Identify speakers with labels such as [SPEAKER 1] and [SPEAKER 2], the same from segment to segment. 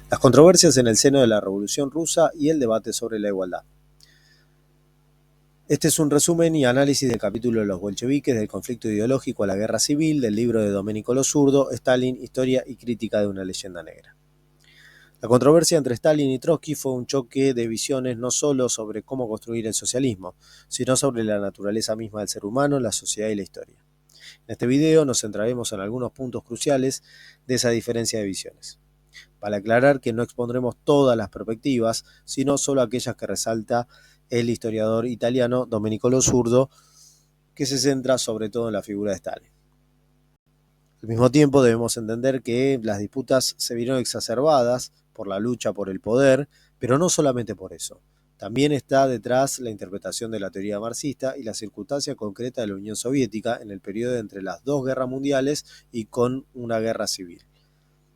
[SPEAKER 1] Las controversias en el seno de la Revolución Rusa y el debate sobre la igualdad. Este es un resumen y análisis del capítulo de los bolcheviques, del conflicto ideológico a la guerra civil, del libro de Domenico Lo Zurdo, Stalin, Historia y Crítica de una leyenda negra. La controversia entre Stalin y Trotsky fue un choque de visiones no solo sobre cómo construir el socialismo, sino sobre la naturaleza misma del ser humano, la sociedad y la historia. En este video nos centraremos en algunos puntos cruciales de esa diferencia de visiones. Para aclarar que no expondremos todas las perspectivas, sino solo aquellas que resalta el historiador italiano Domenico Lo Zurdo, que se centra sobre todo en la figura de Stalin. Al mismo tiempo debemos entender que las disputas se vieron exacerbadas por la lucha por el poder, pero no solamente por eso. También está detrás la interpretación de la teoría marxista y la circunstancia concreta de la Unión Soviética en el periodo entre las dos guerras mundiales y con una guerra civil.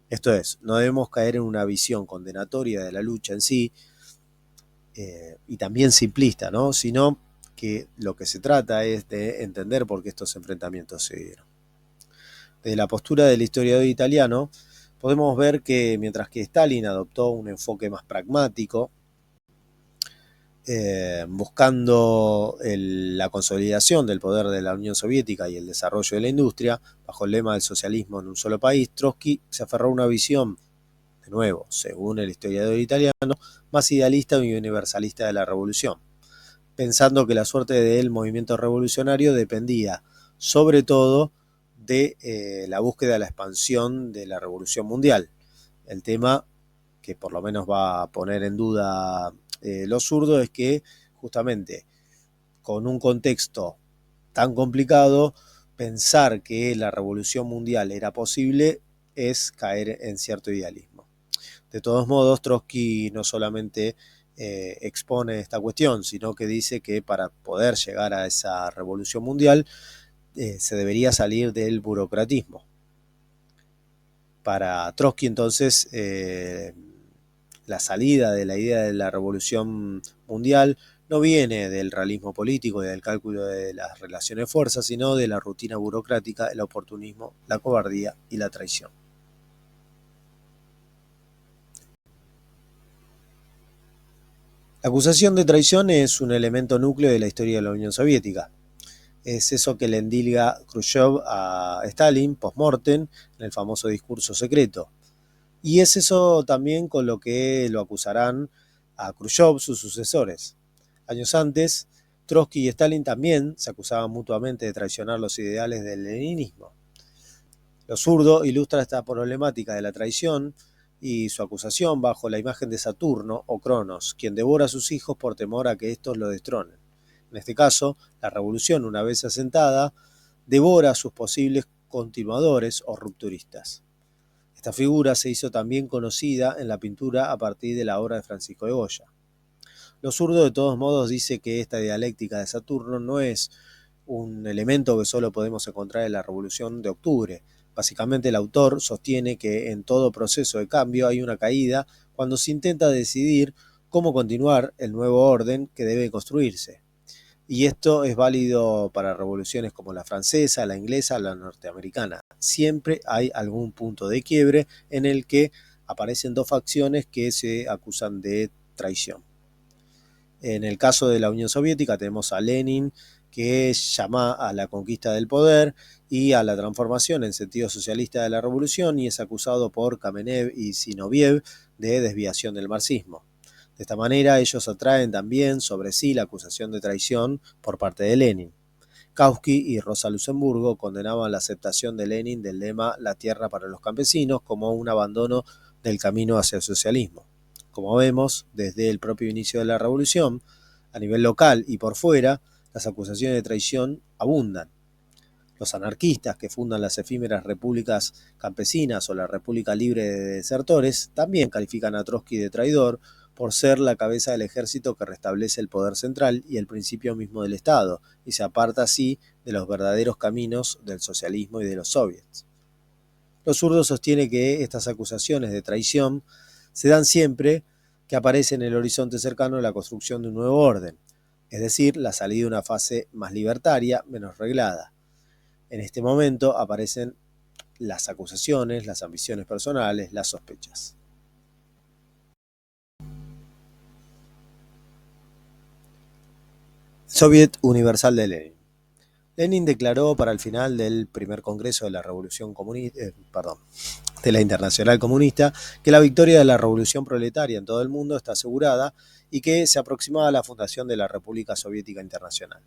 [SPEAKER 1] Esto es, no debemos caer en una visión condenatoria de la lucha en sí, y también simplista, ¿no? Sino que lo que se trata es de entender por qué estos enfrentamientos se dieron. Desde la postura del historiador italiano, podemos ver que mientras que Stalin adoptó un enfoque más pragmático, buscando la consolidación del poder de la Unión Soviética y el desarrollo de la industria, bajo el lema del socialismo en un solo país, Trotsky se aferró a una visión, de nuevo, según el historiador italiano, más idealista y universalista de la revolución, pensando que la suerte del movimiento revolucionario dependía, sobre todo, de la búsqueda de la expansión de la revolución mundial. El tema que por lo menos va a poner en duda Lo Zurdo es que justamente con un contexto tan complicado, pensar que la revolución mundial era posible es caer en cierto idealismo. De todos modos, Trotsky no solamente expone esta cuestión, sino que dice que para poder llegar a esa revolución mundial se debería salir del burocratismo. Para Trotsky, entonces, la salida de la idea de la revolución mundial no viene del realismo político y del cálculo de las relaciones de fuerza, sino de la rutina burocrática, el oportunismo, la cobardía y la traición. La acusación de traición es un elemento núcleo de la historia de la Unión Soviética. Es eso que le endilga Khrushchev a Stalin post-mortem en el famoso discurso secreto. Y es eso también con lo que lo acusarán a Khrushchev sus sucesores. Años antes, Trotsky y Stalin también se acusaban mutuamente de traicionar los ideales del leninismo. Lo Zurdo ilustra esta problemática de la traición y su acusación bajo la imagen de Saturno o Cronos, quien devora a sus hijos por temor a que estos lo destronen. En este caso, la revolución, una vez asentada, devora a sus posibles continuadores o rupturistas. Esta figura se hizo también conocida en la pintura a partir de la obra de Francisco de Goya. Lo Zurdo, de todos modos, dice que esta dialéctica de Saturno no es un elemento que solo podemos encontrar en la Revolución de Octubre. Básicamente, el autor sostiene que en todo proceso de cambio hay una caída cuando se intenta decidir cómo continuar el nuevo orden que debe construirse. Y esto es válido para revoluciones como la francesa, la inglesa, la norteamericana. Siempre hay algún punto de quiebre en el que aparecen dos facciones que se acusan de traición. En el caso de la Unión Soviética tenemos a Lenin, que llama a la conquista del poder y a la transformación en sentido socialista de la revolución, y es acusado por Kamenev y Zinoviev de desviación del marxismo. De esta manera ellos atraen también sobre sí la acusación de traición por parte de Lenin. Kautsky y Rosa Luxemburgo condenaban la aceptación de Lenin del lema "la tierra para los campesinos" como un abandono del camino hacia el socialismo. Como vemos, desde el propio inicio de la revolución, a nivel local y por fuera, las acusaciones de traición abundan. Los anarquistas que fundan las efímeras repúblicas campesinas o la República Libre de Desertores también califican a Trotsky de traidor por ser la cabeza del ejército que restablece el poder central y el principio mismo del Estado, y se aparta así de los verdaderos caminos del socialismo y de los soviets. Lo Zurdo sostiene que estas acusaciones de traición se dan siempre que aparece en el horizonte cercano la construcción de un nuevo orden, es decir, la salida de una fase más libertaria, menos reglada. En este momento aparecen las acusaciones, las ambiciones personales, las sospechas. Soviet Universal de Lenin. Lenin declaró para el final del primer congreso de la Revolución de la Internacional Comunista que la victoria de la revolución proletaria en todo el mundo está asegurada y que se aproximaba a la fundación de la República Soviética Internacional.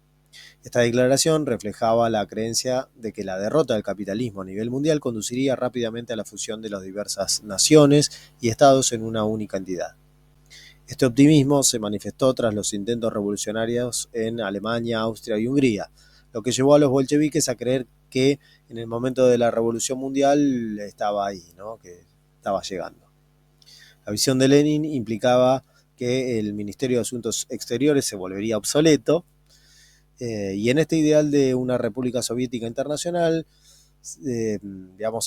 [SPEAKER 1] Esta declaración reflejaba la creencia de que la derrota del capitalismo a nivel mundial conduciría rápidamente a la fusión de las diversas naciones y estados en una única entidad. Este optimismo se manifestó tras los intentos revolucionarios en Alemania, Austria y Hungría, lo que llevó a los bolcheviques a creer que en el momento de la Revolución Mundial estaba ahí, ¿no? Que estaba llegando. La visión de Lenin implicaba que el Ministerio de Asuntos Exteriores se volvería obsoleto, y en este ideal de una República Soviética Internacional,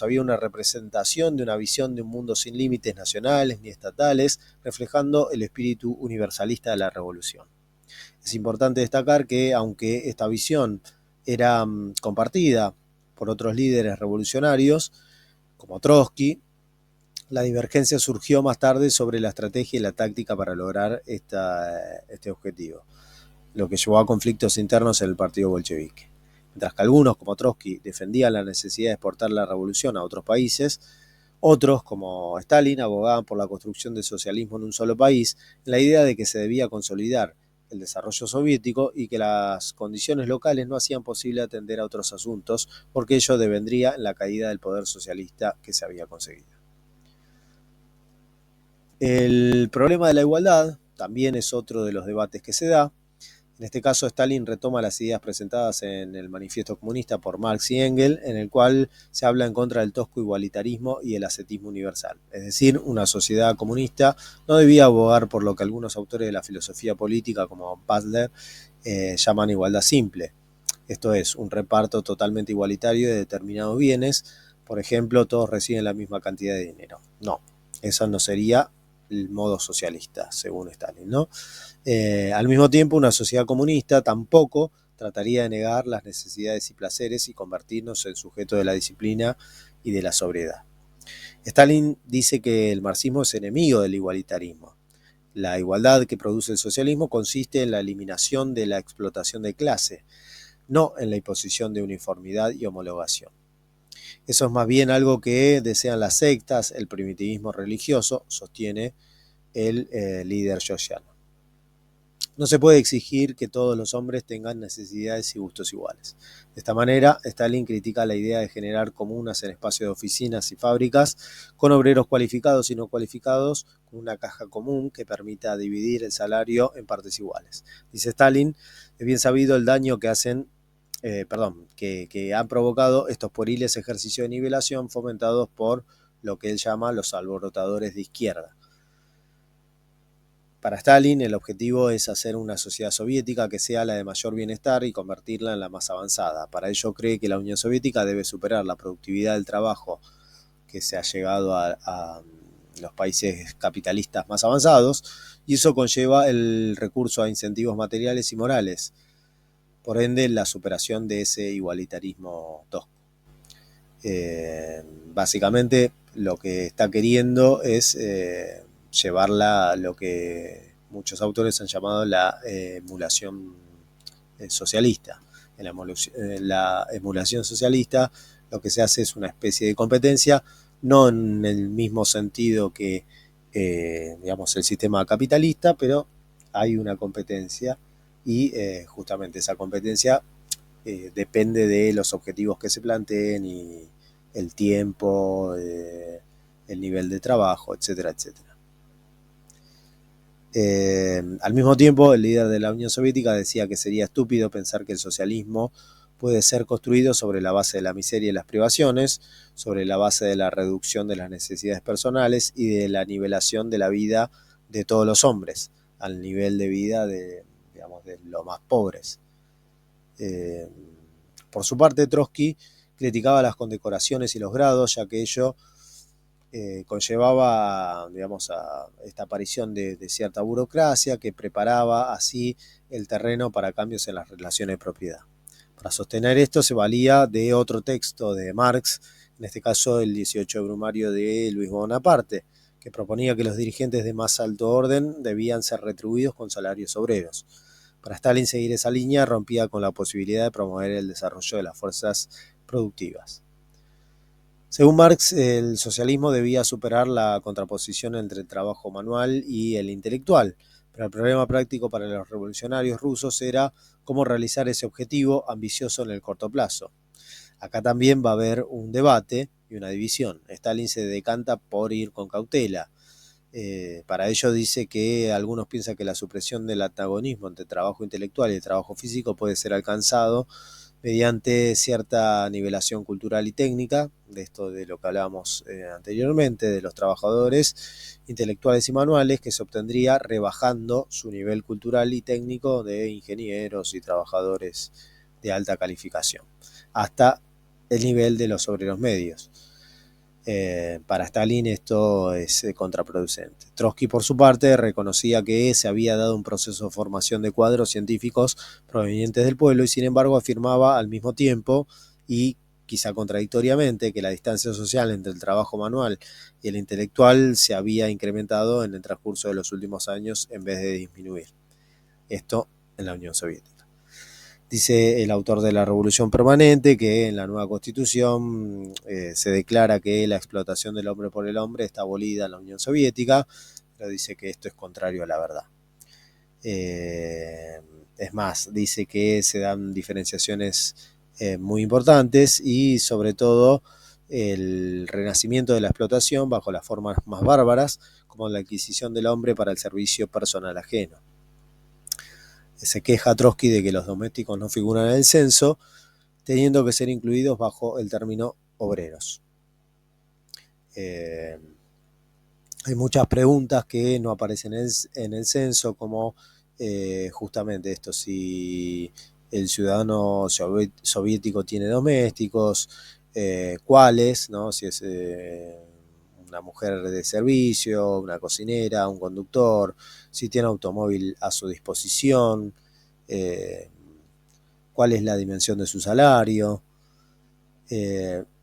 [SPEAKER 1] había una representación de una visión de un mundo sin límites nacionales ni estatales, reflejando el espíritu universalista de la revolución. Es importante destacar que, aunque esta visión era compartida por otros líderes revolucionarios, como Trotsky, la divergencia surgió más tarde sobre la estrategia y la táctica para lograr este objetivo, lo que llevó a conflictos internos en el partido bolchevique. Mientras que algunos, como Trotsky, defendían la necesidad de exportar la revolución a otros países, otros, como Stalin, abogaban por la construcción del socialismo en un solo país, en la idea de que se debía consolidar el desarrollo soviético y que las condiciones locales no hacían posible atender a otros asuntos, porque ello devendría en la caída del poder socialista que se había conseguido. El problema de la igualdad también es otro de los debates que se da. En este caso, Stalin retoma las ideas presentadas en el Manifiesto Comunista por Marx y Engels, en el cual se habla en contra del tosco igualitarismo y el ascetismo universal. Es decir, una sociedad comunista no debía abogar por lo que algunos autores de la filosofía política, como Butler, llaman igualdad simple. Esto es, un reparto totalmente igualitario de determinados bienes. Por ejemplo, todos reciben la misma cantidad de dinero. No, eso no sería el modo socialista, según Stalin, ¿no? Al mismo tiempo, una sociedad comunista tampoco trataría de negar las necesidades y placeres y convertirnos en sujetos de la disciplina y de la sobriedad. Stalin dice que el marxismo es enemigo del igualitarismo. La igualdad que produce el socialismo consiste en la eliminación de la explotación de clase, no en la imposición de uniformidad y homologación. Eso es más bien algo que desean las sectas, el primitivismo religioso, sostiene el líder georgiano. No se puede exigir que todos los hombres tengan necesidades y gustos iguales. De esta manera, Stalin critica la idea de generar comunas en espacios de oficinas y fábricas con obreros cualificados y no cualificados, con una caja común que permita dividir el salario en partes iguales. Dice Stalin, es bien sabido el daño que han provocado estos pueriles ejercicios de nivelación fomentados por lo que él llama los alborotadores de izquierda. Para Stalin, el objetivo es hacer una sociedad soviética que sea la de mayor bienestar y convertirla en la más avanzada. Para ello cree que la Unión Soviética debe superar la productividad del trabajo que se ha llegado a los países capitalistas más avanzados, y eso conlleva el recurso a incentivos materiales y morales. Por ende, la superación de ese igualitarismo tosco. Básicamente, lo que está queriendo es llevarla a lo que muchos autores han llamado la emulación socialista. En la emulación socialista lo que se hace es una especie de competencia, no en el mismo sentido que el sistema capitalista, pero hay una competencia y justamente esa competencia depende de los objetivos que se planteen y el tiempo, el nivel de trabajo, etcétera, etcétera. Al mismo tiempo, el líder de la Unión Soviética decía que sería estúpido pensar que el socialismo puede ser construido sobre la base de la miseria y las privaciones, sobre la base de la reducción de las necesidades personales y de la nivelación de la vida de todos los hombres al nivel de vida de los más pobres. Por su parte, Trotsky criticaba las condecoraciones y los grados, ya que ello conllevaba, a esta aparición de cierta burocracia que preparaba así el terreno para cambios en las relaciones de propiedad. Para sostener esto se valía de otro texto de Marx, en este caso el 18 Brumario de Luis Bonaparte, que proponía que los dirigentes de más alto orden debían ser retribuidos con salarios obreros. Para Stalin, seguir esa línea rompía con la posibilidad de promover el desarrollo de las fuerzas productivas. Según Marx, el socialismo debía superar la contraposición entre el trabajo manual y el intelectual, pero el problema práctico para los revolucionarios rusos era cómo realizar ese objetivo ambicioso en el corto plazo. Acá también va a haber un debate y una división. Stalin se decanta por ir con cautela. Para ello dice que algunos piensan que la supresión del antagonismo entre trabajo intelectual y el trabajo físico puede ser alcanzado mediante cierta nivelación cultural y técnica, de esto de lo que hablábamos anteriormente, de los trabajadores intelectuales y manuales, que se obtendría rebajando su nivel cultural y técnico de ingenieros y trabajadores de alta calificación, hasta el nivel de los obreros medios. Para Stalin esto es contraproducente. Trotsky, por su parte, reconocía que se había dado un proceso de formación de cuadros científicos provenientes del pueblo y, sin embargo, afirmaba al mismo tiempo, y quizá contradictoriamente, que la distancia social entre el trabajo manual y el intelectual se había incrementado en el transcurso de los últimos años en vez de disminuir. Esto en la Unión Soviética. Dice el autor de La Revolución Permanente que en la nueva Constitución se declara que la explotación del hombre por el hombre está abolida en la Unión Soviética, pero dice que esto es contrario a la verdad. Es más, dice que se dan diferenciaciones muy importantes y sobre todo el renacimiento de la explotación bajo las formas más bárbaras, como la adquisición del hombre para el servicio personal ajeno. Se queja Trotsky de que los domésticos no figuran en el censo, teniendo que ser incluidos bajo el término obreros. Hay muchas preguntas que no aparecen en el censo, como justamente esto, si el ciudadano soviético tiene domésticos, cuáles, ¿no? Si es una mujer de servicio, una cocinera, un conductor, si tiene automóvil a su disposición, cuál es la dimensión de su salario.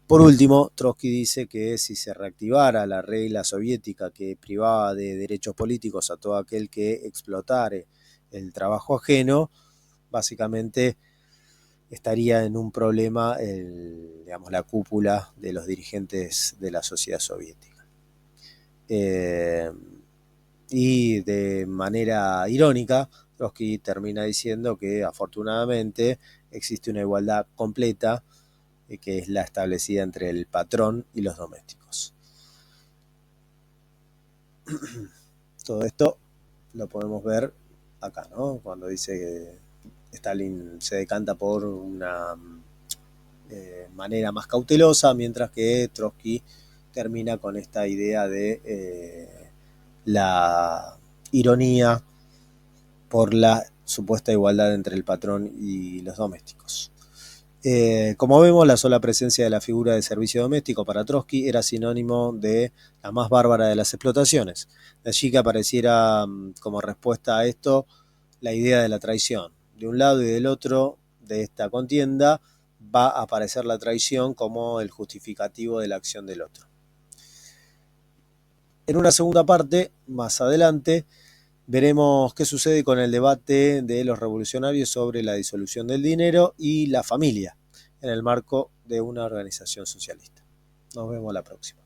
[SPEAKER 1] Por último, Trotsky dice que si se reactivara la regla soviética que privaba de derechos políticos a todo aquel que explotare el trabajo ajeno, básicamente estaría en un problema la cúpula de los dirigentes de la sociedad soviética. Y de manera irónica, Trotsky termina diciendo que afortunadamente existe una igualdad completa, que es la establecida entre el patrón y los domésticos. Todo esto lo podemos ver acá, ¿no? Cuando dice que Stalin se decanta por una manera más cautelosa, mientras que Trotsky termina con esta idea de la ironía por la supuesta igualdad entre el patrón y los domésticos. Como vemos, la sola presencia de la figura de servicio doméstico para Trotsky era sinónimo de la más bárbara de las explotaciones. De allí que apareciera como respuesta a esto la idea de la traición. De un lado y del otro de esta contienda va a aparecer la traición como el justificativo de la acción del otro. En una segunda parte, más adelante, veremos qué sucede con el debate de los revolucionarios sobre la disolución del dinero y la familia en el marco de una organización socialista. Nos vemos la próxima.